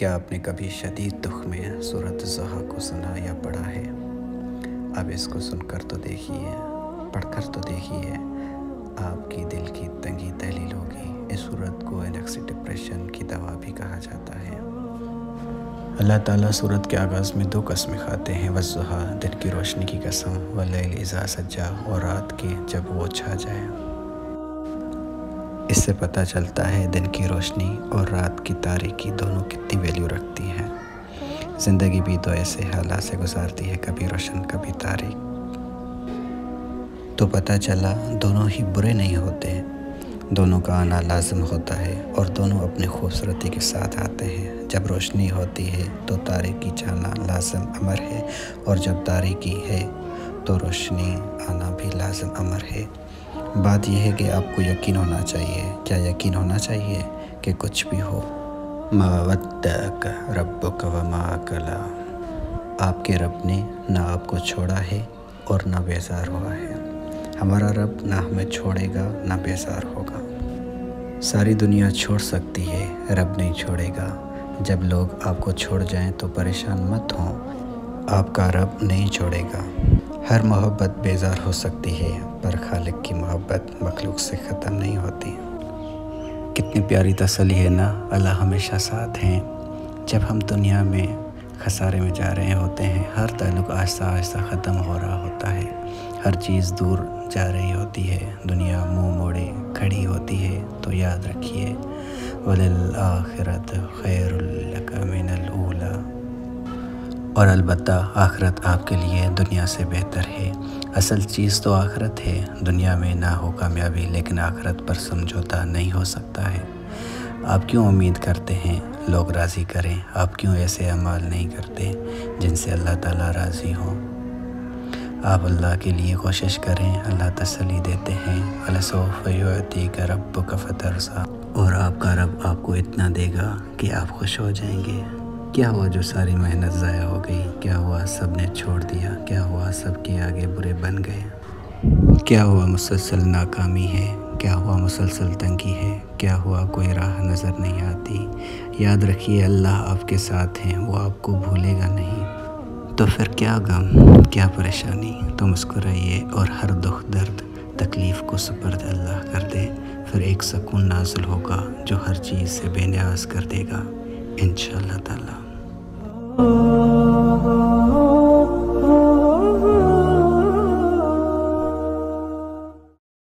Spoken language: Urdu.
کیا آپ نے کبھی شدید دکھ میں سورۃ الضحیٰ کو سنا یا پڑھا ہے؟ اب اس کو سن کر تو دیکھیے، پڑھ کر تو دیکھیے، آپ کی دل کی تنگی تحلیل ہوگی۔ اس سورت کو اینگزائٹی ڈپریشن کی دوا بھی کہا جاتا ہے۔ اللہ تعالیٰ سورت کے آغاز میں 2 قسمیں کھاتے ہیں، والضحیٰ دن کی روشنی کی قسم، واللیل اذا سجی اور رات کی جب وہ چھا جائے۔ اس سے پتہ چلتا ہے دن کی روشنی اور رات کی تاریکی دونوں کتنی ویلیو رکھتی ہیں۔ زندگی بھی تو ایسے حالات سے گزارتی ہے، کبھی روشن کبھی تاریک۔ تو پتہ چلا دونوں ہی برے نہیں ہوتے، دونوں کا آنا لازم ہوتا ہے اور دونوں اپنی خوبصورتی کے ساتھ آتے ہیں۔ جب روشنی ہوتی ہے تو تاریکی جانا لازم امر ہے، اور جب تاریکی ہے تو روشنی آنا بھی لازم امر ہے۔ بات یہ ہے کہ آپ کو یقین ہونا چاہیے۔ کیا یقین ہونا چاہیے؟ کہ کچھ بھی ہو، ما ودعک ربک وما قلی، آپ کے رب نے نہ آپ کو چھوڑا ہے اور نہ بیزار ہوا ہے۔ ہمارا رب نہ ہمیں چھوڑے گا نہ بیزار ہوگا۔ ساری دنیا چھوڑ سکتی ہے، رب نہیں چھوڑے گا۔ جب لوگ آپ کو چھوڑ جائیں تو پریشان مت ہوں، آپ کا رب نہیں چھوڑے گا۔ ہر محبت بیزار ہو سکتی ہے، پر خالق کی محبت مخلوق سے ختم نہیں ہوتی۔ کتنی پیاری تسلی ہے نا، اللہ ہمیشہ ساتھ ہیں۔ جب ہم دنیا میں خسارے میں جا رہے ہوتے ہیں، ہر تعلق آہستہ آہستہ ختم ہو رہا ہوتا ہے، ہر چیز دور جا رہی ہوتی ہے، دنیا منہ موڑے کھڑی ہوتی ہے، تو یاد رکھیے وَلِلْآخِرَةُ خَيْرٌ لَكَ مِنَ الْأُولَىٰ، اور البتہ آخرت آپ کے لیے دنیا سے بہتر ہے۔ اصل چیز تو آخرت ہے، دنیا میں نہ ہو کامیابی لیکن آخرت پر سمجھوتا نہیں ہو سکتا ہے۔ آپ کیوں امید کرتے ہیں لوگ راضی کریں؟ آپ کیوں ایسے اعمال نہیں کرتے جن سے اللہ تعالیٰ راضی ہوں؟ آپ اللہ کے لیے کوشش کریں، اللہ تسلی دیتے ہیں، وَلَسَوْفَ يُعْطِيكَ رَبُّكَ فَتَرْضَىٰ، اور آپ کا رب آپ کو اتنا دے گا کہ آپ خوش ہو جائیں گے۔ کیا ہوا جو ساری محنت ضائع ہو گئی؟ کیا ہوا سب نے چھوڑ دیا؟ کیا ہوا سب کے آگے برے بن گئے؟ کیا ہوا مسلسل ناکامی ہے؟ کیا ہوا مسلسل تنگی ہے؟ کیا ہوا کوئی راہ نظر نہیں آتی؟ یاد رکھیے اللہ آپ کے ساتھ ہیں، وہ آپ کو بھولے گا نہیں۔ تو پھر کیا غم، کیا پریشانی؟ تو مسکرائیے اور ہر دکھ درد تکلیف کو سپرد اللہ کر دے، پھر ایک سکون نازل ہوگا جو ہر چیز سے بے نیاز کر دے گا انشاءاللہ تعالی۔